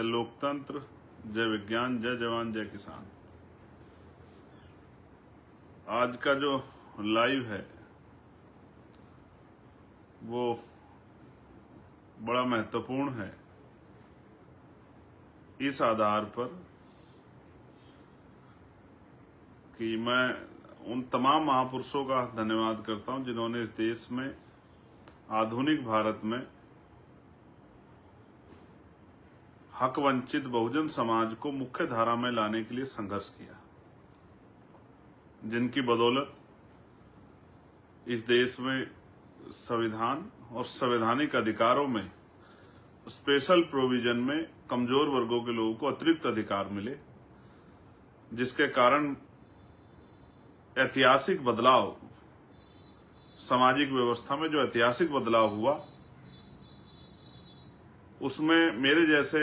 जय लोकतंत्र, जय विज्ञान, जय जवान, जय किसान। आज का जो लाइव है वो बड़ा महत्वपूर्ण है इस आधार पर कि मैं उन तमाम महापुरुषों का धन्यवाद करता हूं जिन्होंने इस देश में आधुनिक भारत में हक वंचित बहुजन समाज को मुख्य धारा में लाने के लिए संघर्ष किया, जिनकी बदौलत इस देश में संविधान और संवैधानिक अधिकारों में स्पेशल प्रोविजन में कमजोर वर्गों के लोगों को अतिरिक्त अधिकार मिले, जिसके कारण ऐतिहासिक बदलाव, सामाजिक व्यवस्था में जो ऐतिहासिक बदलाव हुआ उसमें मेरे जैसे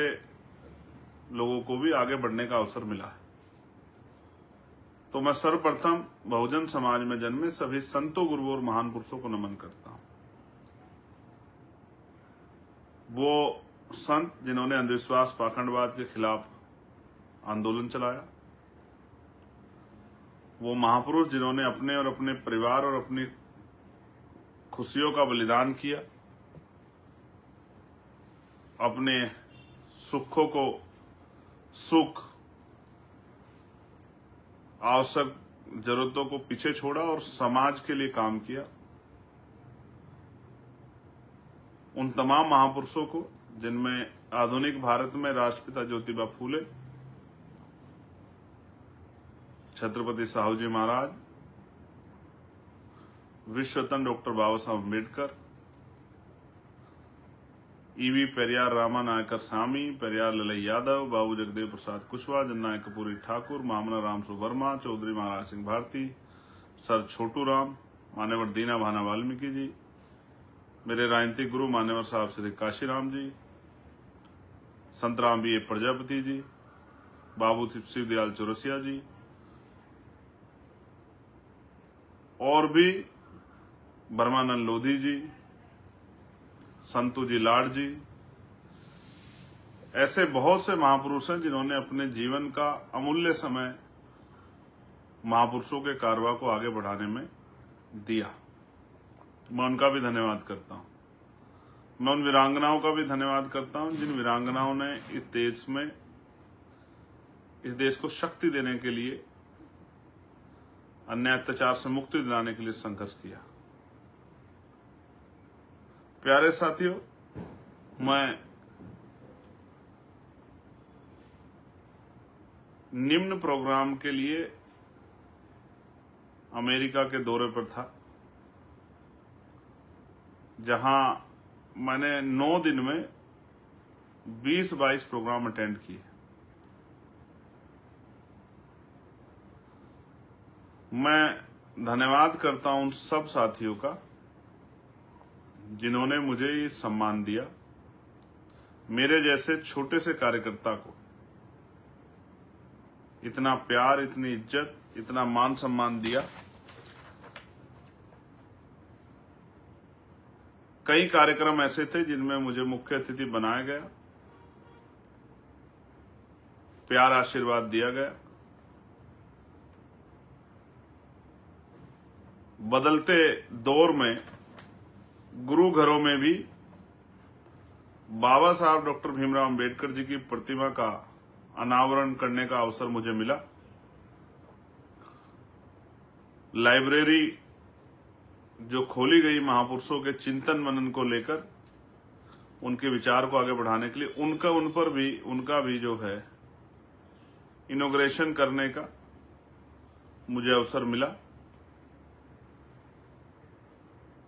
लोगों को भी आगे बढ़ने का अवसर मिला है। तो मैं सर्वप्रथम बहुजन समाज में जन्मे सभी संतों, गुरुओं और महान पुरुषों को नमन करता हूं। वो संत जिन्होंने अंधविश्वास, पाखंडवाद के खिलाफ आंदोलन चलाया, वो महापुरुष जिन्होंने अपने और अपने परिवार और अपनी खुशियों का बलिदान किया, अपने सुखों को सुख, आवश्यक जरूरतों को पीछे छोड़ा और समाज के लिए काम किया। उन तमाम महापुरुषों को जिनमें आधुनिक भारत में राष्ट्रपिता ज्योतिबा फूले, छत्रपति साहू जी महाराज, विश्वरत्न डॉक्टर बाबा साहब अम्बेडकर, ईवी पेरियार रामा नायकर स्वामी, पेरियार ललई यादव, बाबू जगदेव प्रसाद कुशवाहा, जननायक कपूरी ठाकुर, मामला राम सुवर्मा, चौधरी महाराज सिंह भारती, सर छोटू राम, मान्यवर दीना भाना वाल्मीकि जी, मेरे राजनीतिक गुरु मान्यवर साहब श्री काशीराम जी, संत राम बी ए प्रजापति जी, बाबू शिवदयाल चौरसिया जी और भी ब्रह्मानंद लोधी जी, संतू जी लाड जी, ऐसे बहुत से महापुरुष हैं जिन्होंने अपने जीवन का अमूल्य समय महापुरुषों के कारवा को आगे बढ़ाने में दिया। मैं उनका भी धन्यवाद करता हूं। मैं उन वीरांगनाओं का भी धन्यवाद करता हूं जिन वीरांगनाओं ने इस देश को शक्ति देने के लिए, अन्याय अत्याचार से मुक्ति दिलाने के लिए संघर्ष किया। प्यारे साथियों, मैं निम्न प्रोग्राम के लिए अमेरिका के दौरे पर था, जहां मैंने 9 दिन में 20-22 प्रोग्राम अटेंड किए। मैं धन्यवाद करता हूं उन सब साथियों का जिन्होंने मुझे ये सम्मान दिया, मेरे जैसे छोटे से कार्यकर्ता को इतना प्यार, इतनी इज्जत, इतना मान सम्मान दिया। कई कार्यक्रम ऐसे थे जिनमें मुझे मुख्य अतिथि बनाया गया, प्यार आशीर्वाद दिया गया। बदलते दौर में गुरु घरों में भी बाबा साहब डॉक्टर भीमराव अंबेडकर जी की प्रतिमा का अनावरण करने का अवसर मुझे मिला। लाइब्रेरी जो खोली गई महापुरुषों के चिंतन मनन को लेकर, उनके विचार को आगे बढ़ाने के लिए, उनका भी जो है इनॉग्रेशन करने का मुझे अवसर मिला।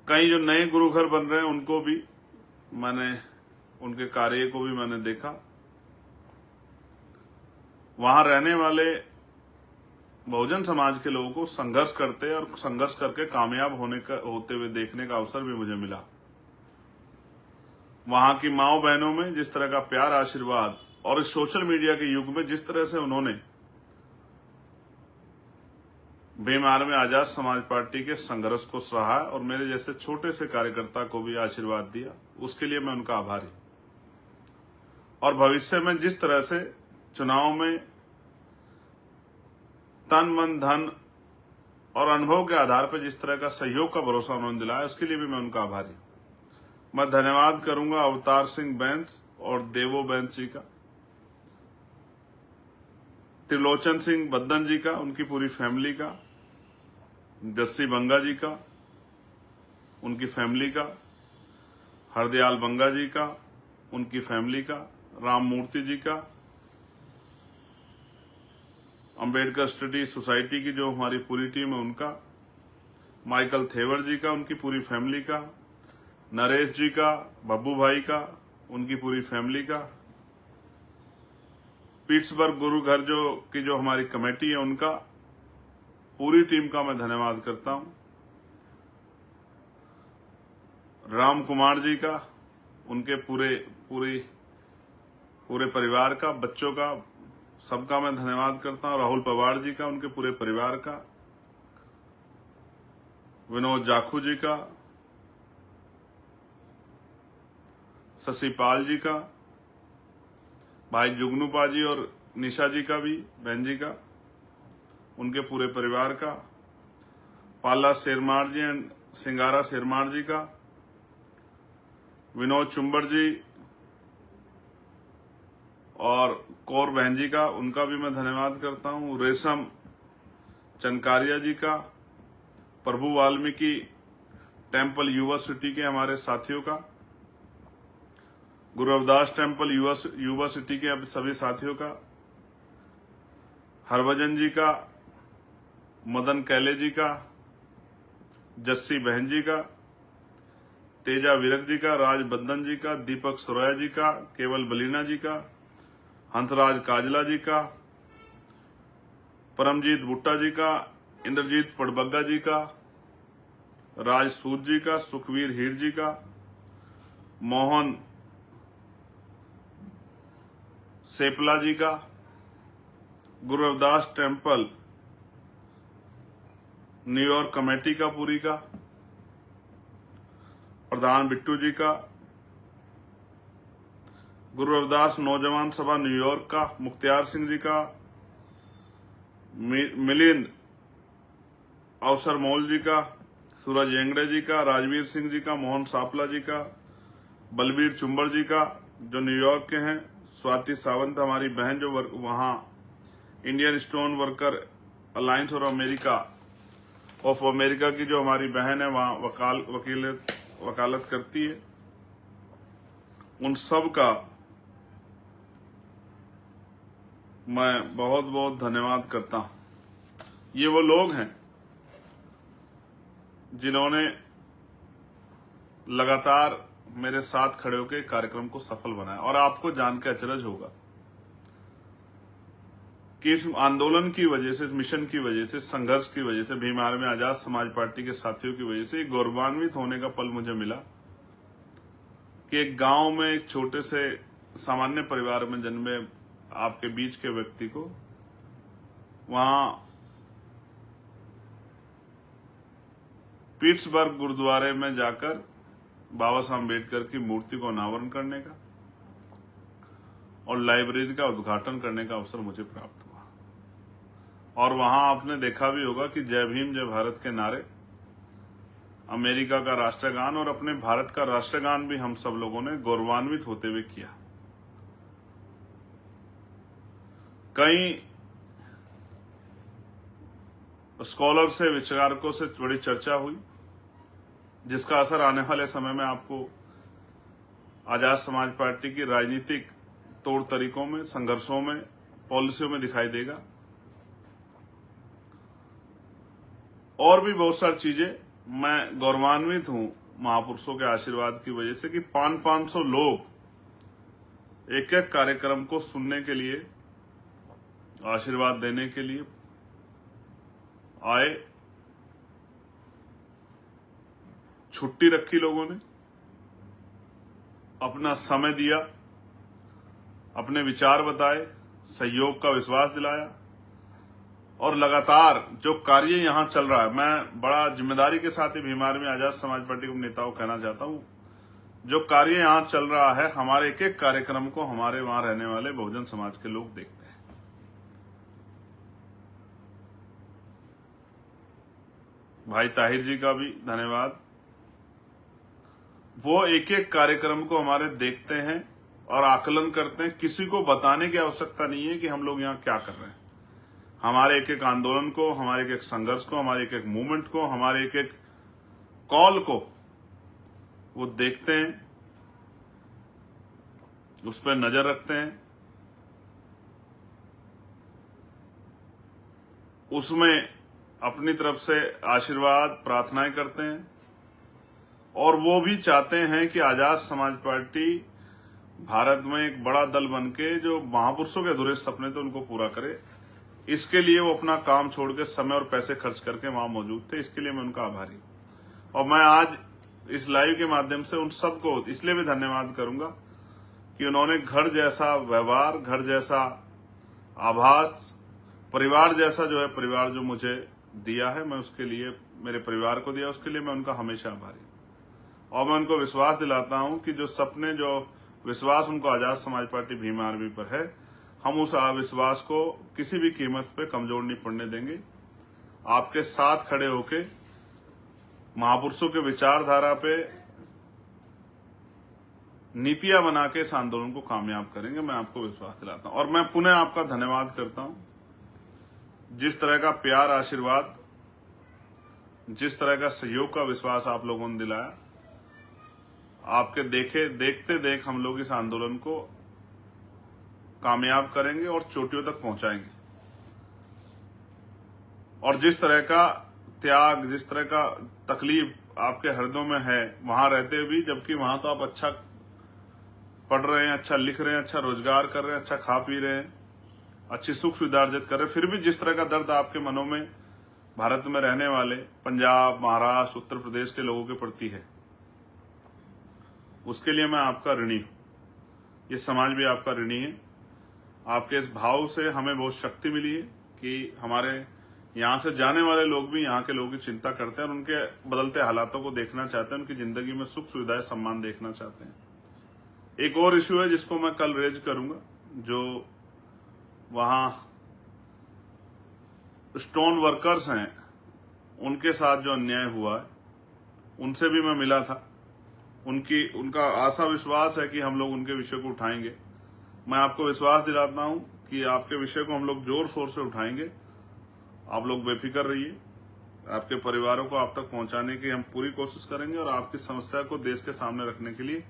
कई जो नए गुरु घर बन रहे हैं उनको भी उनके कार्य को भी मैंने देखा। वहां रहने वाले बहुजन समाज के लोगों को संघर्ष करते और संघर्ष करके कामयाब होते हुए देखने का अवसर भी मुझे मिला। वहां की माओ बहनों में जिस तरह का प्यार, आशीर्वाद और इस सोशल मीडिया के युग में जिस तरह से उन्होंने भीम आर्मी आजाद समाज पार्टी के संघर्ष को सराहा और मेरे जैसे छोटे से कार्यकर्ता को भी आशीर्वाद दिया, उसके लिए मैं उनका आभारी। और भविष्य में जिस तरह से चुनाव में तन मन धन और अनुभव के आधार पर जिस तरह का सहयोग का भरोसा उन्होंने दिलाया, उसके लिए भी मैं उनका आभारी हूं। मैं धन्यवाद करूंगा अवतार सिंह बैंस और देवो बैंस जी का, त्रिलोचन सिंह बद्दन जी का, उनकी पूरी फैमिली का, जस्सी बंगा जी का, उनकी फैमिली का, हरदयाल बंगा जी का, उनकी फैमिली का, राम मूर्ति जी का, अंबेडकर स्टडी सोसाइटी की जो हमारी पूरी टीम है उनका, माइकल थेवर जी का, उनकी पूरी फैमिली का, नरेश जी का, बब्बू भाई का, उनकी पूरी फैमिली का, पीट्सबर्ग गुरु घर जो हमारी कमेटी है उनका, पूरी टीम का मैं धन्यवाद करता हूं। राम कुमार जी का, उनके पूरे परिवार का, बच्चों का, सबका मैं धन्यवाद करता हूं। राहुल पवार जी का, उनके पूरे परिवार का, विनोद जाखू जी का, शशिपाल जी का, भाई जुगनूपा जी और निशा जी का भी, बहन जी का, उनके पूरे परिवार का, पाला शेरमार जी एंड सिंगारा शेरमार जी का, विनोद चुंबर जी और कौर बहन जी का, उनका भी मैं धन्यवाद करता हूं। रेशम चनकारिया जी का, प्रभु वाल्मीकि टेम्पल युवा सिटी के हमारे साथियों का, गुरु रविदास टेम्पल युवा सिटी के सभी साथियों का, हरभजन जी का, मदन कैले जी का, जस्सी बहन जी का, तेजा विरक जी का, राज बद्दन जी का, दीपक सुरैया जी का, केवल बलीना जी का, हंसराज काजला जी का, परमजीत भुट्टा जी का, इंद्रजीत पड़बग्गा जी का, राज सूद जी का, सुखवीर हीर जी का, मोहन सेपला जी का, Guru Ravidas temple New York committee का पूरी का, प्रधान बिट्टू जी का, गुरु रविदास नौजवान सभा न्यूयॉर्क का मुख्तियार सिंह जी का, मिलिंद अवसर मोल जी का, सूरज येंगड़े जी का, राजवीर सिंह जी का, मोहन सापला जी का, बलबीर चुंबर जी का जो न्यूयॉर्क के हैं, स्वाति सावंत हमारी बहन जो वहां इंडियन स्टोन वर्कर अलायंस और अमेरिका की जो हमारी बहन है वहां वकालत करती है, उन सब का मैं बहुत बहुत धन्यवाद करता हूं। ये वो लोग हैं जिन्होंने लगातार मेरे साथ खड़े होकर कार्यक्रम को सफल बनाया। और आपको जान के अचरज होगा कि इस आंदोलन की वजह से, इस मिशन की वजह से, संघर्ष की वजह से, भीम आर्मी आजाद समाज पार्टी के साथियों की वजह से गौरवान्वित होने का पल मुझे मिला कि एक गांव में एक छोटे से सामान्य परिवार में जन्मे आपके बीच के व्यक्ति को वहां पीट्सबर्ग गुरुद्वारे में जाकर बाबा साहब अम्बेडकर की मूर्ति को अनावरण करने का और लाइब्रेरी का उद्घाटन करने का अवसर मुझे प्राप्त हुआ। और वहां आपने देखा भी होगा कि जय भीम जय भारत के नारे, अमेरिका का राष्ट्रगान और अपने भारत का राष्ट्रगान भी हम सब लोगों ने गौरवान्वित होते हुए किया। कई स्कॉलर से, विचारकों से बड़ी चर्चा हुई, जिसका असर आने वाले समय में आपको आजाद समाज पार्टी की राजनीतिक तौर तरीकों में, संघर्षों में, पॉलिसियों में दिखाई देगा। और भी बहुत सारी चीजें। मैं गौरवान्वित हूं महापुरुषों के आशीर्वाद की वजह से कि 500 लोग एक एक कार्यक्रम को सुनने के लिए, आशीर्वाद देने के लिए आए। छुट्टी रखी, लोगों ने अपना समय दिया, अपने विचार बताए, सहयोग का विश्वास दिलाया और लगातार जो कार्य यहां चल रहा है, मैं बड़ा जिम्मेदारी के साथ ही भीम आर्मी आजाद समाज पार्टी के नेताओं को कहना चाहता हूं जो कार्य यहाँ चल रहा है, हमारे एक एक कार्यक्रम को हमारे वहां रहने वाले बहुजन समाज के लोग देखते हैं। भाई ताहिर जी का भी धन्यवाद। वो एक एक कार्यक्रम को हमारे देखते हैं और आकलन करते हैं। किसी को बताने की आवश्यकता नहीं है कि हम लोग यहाँ क्या कर रहे हैं। हमारे एक एक आंदोलन को, हमारे एक एक संघर्ष को, हमारे एक एक मूवमेंट को, हमारे एक एक कॉल को वो देखते हैं, उस पर नजर रखते हैं, उसमें अपनी तरफ से आशीर्वाद प्रार्थनाएं करते हैं और वो भी चाहते हैं कि आजाद समाज पार्टी भारत में एक बड़ा दल बनके जो महापुरुषों के अधूरे सपने थे उनको पूरा करे। इसके लिए वो अपना काम छोड़ के समय और पैसे खर्च करके वहां मौजूद थे। इसके लिए मैं उनका आभारी हूं और मैं आज इस लाइव के माध्यम से उन सबको इसलिए भी धन्यवाद करूंगा कि उन्होंने घर जैसा व्यवहार, घर जैसा आभास, परिवार जैसा जो है परिवार जो मुझे दिया है, मैं उसके लिए, मेरे परिवार को दिया, उसके लिए मैं उनका हमेशा आभारी हूं। और मैं उनको विश्वास दिलाता हूं कि जो सपने, जो विश्वास उनको आजाद समाज पार्टी भीम आर्मी पर है, हम उस विश्वास को किसी भी कीमत पे कमजोर नहीं पड़ने देंगे। आपके साथ खड़े होके महापुरुषों के विचारधारा पे नीतियां बना के इस आंदोलन को कामयाब करेंगे। मैं आपको विश्वास दिलाता हूं और मैं पुनः आपका धन्यवाद करता हूं। जिस तरह का प्यार, आशीर्वाद, जिस तरह का सहयोग का विश्वास आप लोगों ने दिलाया, आपके देखते देख हम लोग इस आंदोलन को कामयाब करेंगे और चोटियों तक पहुंचाएंगे। और जिस तरह का त्याग, जिस तरह का तकलीफ आपके हृदयों में है वहां रहते हुए भी, जबकि वहां तो आप अच्छा पढ़ रहे हैं, अच्छा लिख रहे हैं, अच्छा रोजगार कर रहे हैं, अच्छा खा पी रहे हैं, अच्छी सुख सुविधा अर्जित कर रहे हैं, फिर भी जिस तरह का दर्द आपके मनों में भारत में रहने वाले पंजाब, महाराष्ट्र, उत्तर प्रदेश के लोगों के प्रति है, उसके लिए मैं आपका ऋणी हूं। ये समाज भी आपका ऋणी है। आपके इस भाव से हमें बहुत शक्ति मिली है कि हमारे यहाँ से जाने वाले लोग भी यहाँ के लोगों की चिंता करते हैं और उनके बदलते हालातों को देखना चाहते हैं, उनकी जिंदगी में सुख सुविधाएं, सम्मान देखना चाहते हैं। एक और इश्यू है जिसको मैं कल रेज करूंगा, जो वहां स्टोन वर्कर्स हैं उनके साथ जो अन्याय हुआ है, उनसे भी मैं मिला था। उनका आशा विश्वास है कि हम लोग उनके विषय को उठाएंगे। मैं आपको विश्वास दिलाता हूं कि आपके विषय को हम लोग जोर शोर से उठाएंगे। आप लोग बेफिक्र रहिए। आपके परिवारों को आप तक पहुंचाने की हम पूरी कोशिश करेंगे और आपकी समस्या को देश के सामने रखने के लिए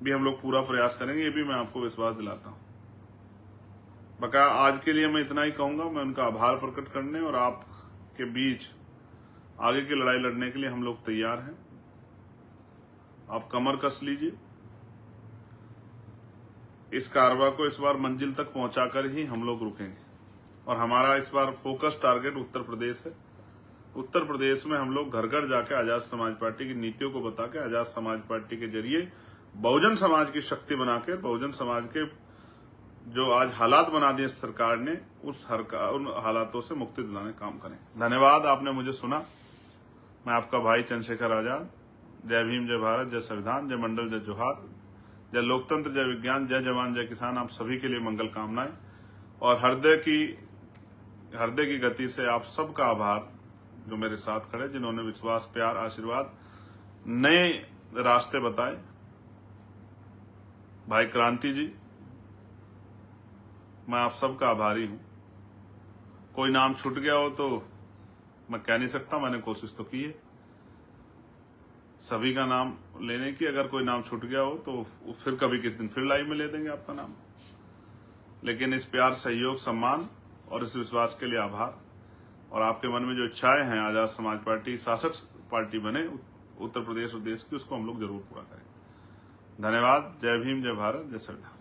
भी हम लोग पूरा प्रयास करेंगे। ये भी मैं आपको विश्वास दिलाता हूं। बका आज के लिए मैं इतना ही कहूंगा। मैं उनका आभार प्रकट करने और आपके बीच आगे की लड़ाई लड़ने के लिए हम लोग तैयार हैं। आप कमर कस लीजिए। इस कारवा को इस बार मंजिल तक पहुंचाकर ही हम लोग रुकेंगे और हमारा इस बार फोकस टारगेट उत्तर प्रदेश है। उत्तर प्रदेश में हम लोग घर घर जाके आजाद समाज पार्टी की नीतियों को बता के, आजाद समाज पार्टी के जरिए बहुजन समाज की शक्ति बना के, बहुजन समाज के जो आज हालात बना दिए सरकार ने, उन हालातों से मुक्ति दिलाने का काम करें। धन्यवाद, आपने मुझे सुना। मैं आपका भाई चंद्रशेखर आजाद। जय भीम, जय भारत, जय संविधान, जय मंडल, जय जोहार, जय लोकतंत्र, जय विज्ञान, जय जवान, जय किसान। आप सभी के लिए मंगल कामनाएं और हृदय की गति से आप सबका आभार जो मेरे साथ खड़े, जिन्होंने विश्वास, प्यार, आशीर्वाद, नए रास्ते बताए। भाई क्रांति जी, मैं आप सबका आभारी हूं। कोई नाम छूट गया हो तो मैं कह नहीं सकता, मैंने कोशिश तो की है सभी का नाम लेने की। अगर कोई नाम छूट गया हो तो फिर कभी किस दिन फिर लाइव में ले देंगे आपका नाम। लेकिन इस प्यार, सहयोग, सम्मान और इस विश्वास के लिए आभार। और आपके मन में जो इच्छाएं हैं आजाद समाज पार्टी शासक पार्टी बने उत्तर प्रदेश और देश की, उसको हम लोग जरूर पूरा करें। धन्यवाद। जय भीम, जय भारत, जय संविधान।